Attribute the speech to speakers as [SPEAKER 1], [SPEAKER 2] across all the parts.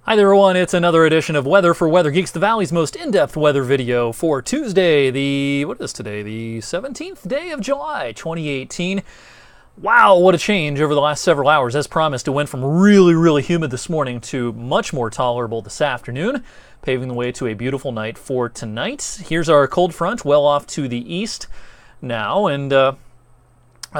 [SPEAKER 1] Hi there everyone, it's another edition of Weather for Weather Geeks, the Valley's most in-depth weather video for Tuesday, the 17th day of July, 2018. Wow, what a change over the last several hours. As promised, it went from really humid this morning to much more tolerable this afternoon, paving the way to a beautiful night for tonight. Here's our cold front, well off to the east now, and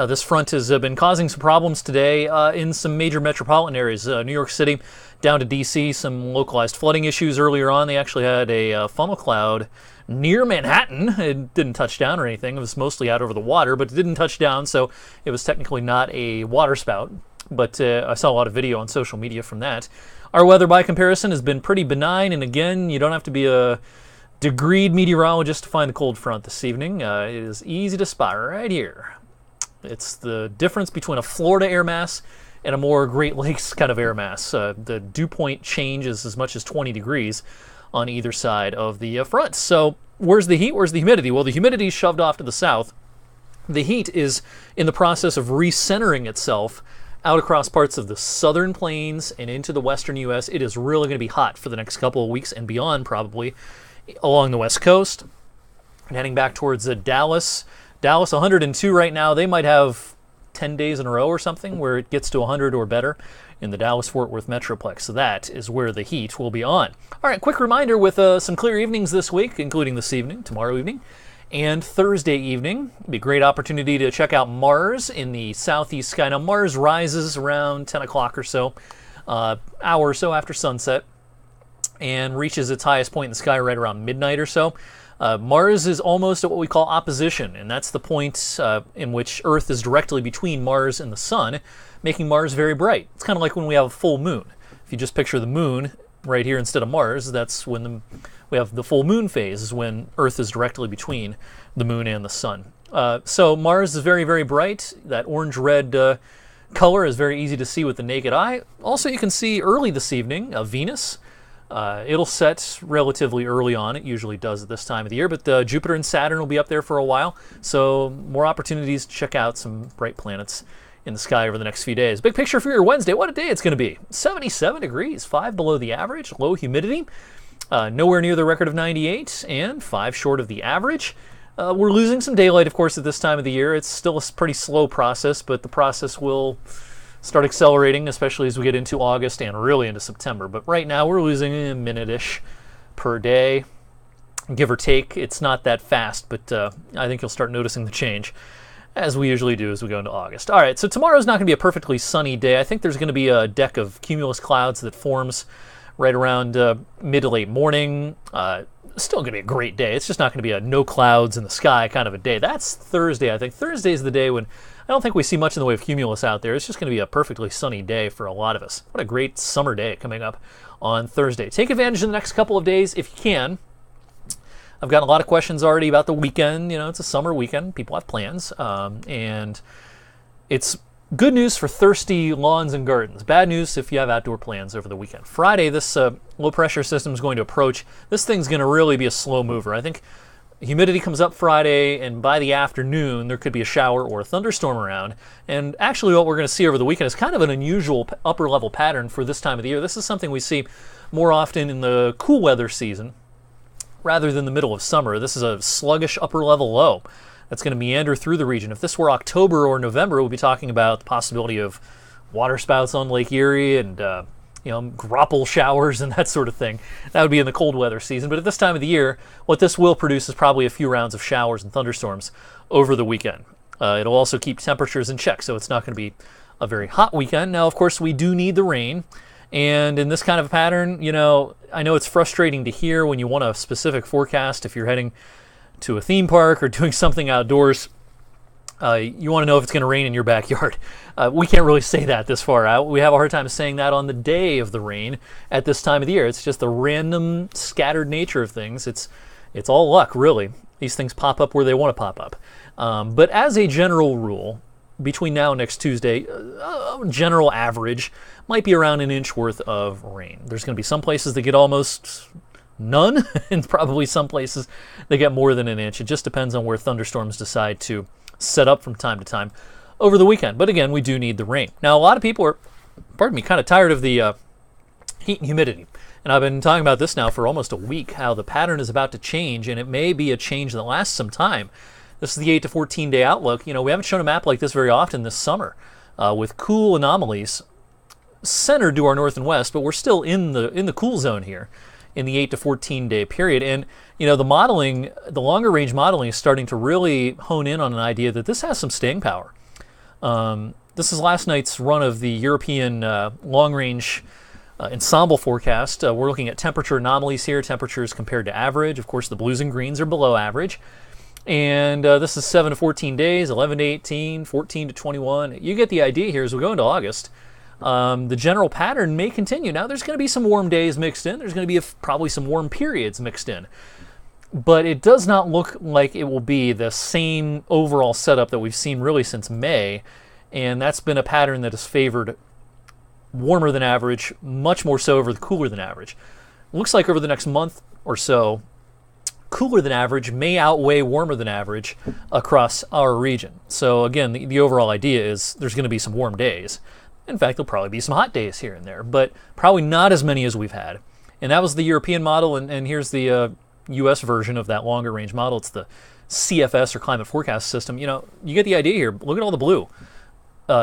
[SPEAKER 1] this front has been causing some problems today in some major metropolitan areas. New York City down to D.C., some localized flooding issues earlier on. They actually had a funnel cloud near Manhattan. It didn't touch down or anything. It was mostly out over the water, but it didn't touch down, so it was technically not a water spout. But I saw a lot of video on social media from that. Our weather, by comparison, has been pretty benign, and again, you don't have to be a degreed meteorologist to find the cold front this evening. It is easy to spot right here. It's the difference between a Florida air mass and a more Great Lakes kind of air mass. The dew point changes as much as 20 degrees on either side of the front. So where's the heat? Where's the humidity? Well, the humidity is shoved off to the south. The heat is in the process of recentering itself out across parts of the southern plains and into the western U.S. It is really going to be hot for the next couple of weeks and beyond, probably, along the west coast. And heading back towards Dallas. Dallas, 102 right now. They might have 10 days in a row or something where it gets to 100 or better in the Dallas-Fort Worth Metroplex. So that is where the heat will be on. All right, quick reminder with some clear evenings this week, including this evening, tomorrow evening, and Thursday evening. It'll be a great opportunity to check out Mars in the southeast sky. Now, Mars rises around 10 o'clock or so, hour or so after sunset, and reaches its highest point in the sky right around midnight or so. Mars is almost at what we call opposition, and that's the point in which Earth is directly between Mars and the Sun, making Mars very bright. It's kind of like when we have a full moon. If you just picture the moon right here instead of Mars, that's when we have the full moon phase, is when Earth is directly between the moon and the Sun. So Mars is very bright. That orange-red color is very easy to see with the naked eye. Also, you can see early this evening Venus. It'll set relatively early on. It usually does at this time of the year, but Jupiter and Saturn will be up there for a while, so more opportunities to check out some bright planets in the sky over the next few days. Big picture for your Wednesday. What a day it's going to be. 77 degrees, 5 below the average, low humidity, nowhere near the record of 98, and 5 short of the average. We're losing some daylight, of course, at this time of the year. It's still a pretty slow process, but the process will start accelerating, especially as we get into August and really into September. But right now we're losing a minute-ish per day, give or take. It's not that fast, but I think you'll start noticing the change, as we usually do as we go into August. All right, so tomorrow's not going to be a perfectly sunny day. I think there's going to be a deck of cumulus clouds that forms right around mid to late morning. Still going to be a great day. It's just not going to be a no clouds in the sky kind of a day. That's Thursday, I think. Thursday's the day when I don't think we see much in the way of cumulus out there. It's just going to be a perfectly sunny day for a lot of us. What a great summer day coming up on Thursday. Take advantage of the next couple of days if you can. I've gotten a lot of questions already about the weekend. You know, it's a summer weekend. People have plans. And it's good news for thirsty lawns and gardens. Bad news if you have outdoor plans over the weekend. Friday, this low-pressure system is going to approach. This thing's going to really be a slow mover. I think humidity comes up Friday, and by the afternoon, there could be a shower or a thunderstorm around. And actually, what we're going to see over the weekend is kind of an unusual upper-level pattern for this time of the year. This is something we see more often in the cool weather season rather than the middle of summer. This is a sluggish upper-level low that's going to meander through the region. If this were October or November, we'd be talking about the possibility of water spouts on Lake Erie and grapple showers and that sort of thing. That would be in the cold weather season. But at this time of the year, what this will produce is probably a few rounds of showers and thunderstorms over the weekend. It'll also keep temperatures in check, so it's not going to be a very hot weekend. Now, of course, we do need the rain. And in this kind of pattern, I know it's frustrating to hear when you want a specific forecast if you're heading to a theme park or doing something outdoors. You want to know if it's going to rain in your backyard. We can't really say that this far out. We have a hard time saying that on the day of the rain at this time of the year. It's just the random, scattered nature of things. It's all luck, really. These things pop up where they want to pop up. But as a general rule, between now and next Tuesday, general average might be around an inch worth of rain. There's going to be some places that get almost none, and probably some places that get more than an inch. It just depends on where thunderstorms decide to set up from time to time over the weekend. But again, we do need the rain. Now, a lot of people are, kind of tired of the heat and humidity. And I've been talking about this now for almost a week, how the pattern is about to change, and it may be a change that lasts some time. This is the 8 to 14 day outlook. We haven't shown a map like this very often this summer, with cool anomalies centered to our north and west, but we're still in the cool zone here in the 8 to 14 day period. And the modeling, the longer range modeling, is starting to really hone in on an idea that this has some staying power. This is last night's run of the European long range ensemble forecast. We're looking at temperature anomalies here, temperatures compared to average. Of course, the blues and greens are below average. And this is 7 to 14 days, 11 to 18, 14 to 21. You get the idea here as we go into August. The general pattern may continue. Now, there's going to be some warm days mixed in. There's going to be probably some warm periods mixed in. But it does not look like it will be the same overall setup that we've seen really since May. And that's been a pattern that has favored warmer than average, much more so over the cooler than average. Looks like over the next month or so, cooler than average may outweigh warmer than average across our region. So again, the overall idea is there's going to be some warm days. In fact, there'll probably be some hot days here and there, but probably not as many as we've had. And that was the European model, and here's the US version of that longer range model. It's the CFS, or Climate Forecast System. You get the idea here. Look at all the blue.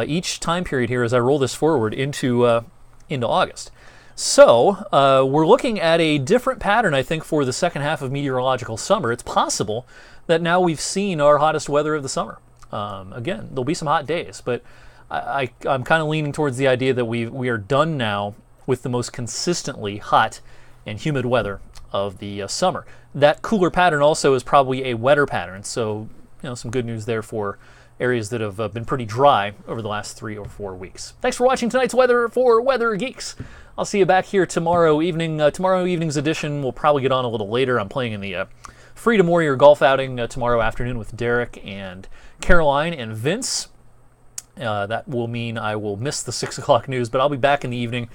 [SPEAKER 1] Each time period here as I roll this forward into August. So we're looking at a different pattern, I think, for the second half of meteorological summer. It's possible that now we've seen our hottest weather of the summer. Again, there'll be some hot days, but I'm kind of leaning towards the idea that we are done now with the most consistently hot and humid weather of the summer. That cooler pattern also is probably a wetter pattern, so some good news there for areas that have been pretty dry over the last 3 or 4 weeks. Thanks for watching tonight's weather for Weather Geeks. I'll see you back here tomorrow evening. Tomorrow evening's edition will probably get on a little later. I'm playing in the Freedom Warrior golf outing tomorrow afternoon with Derek and Caroline and Vince. That will mean I will miss the 6 o'clock news, but I'll be back in the evening.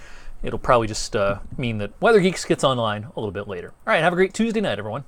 [SPEAKER 1] It'll probably just mean that Weather Geeks gets online a little bit later. All right, have a great Tuesday night, everyone.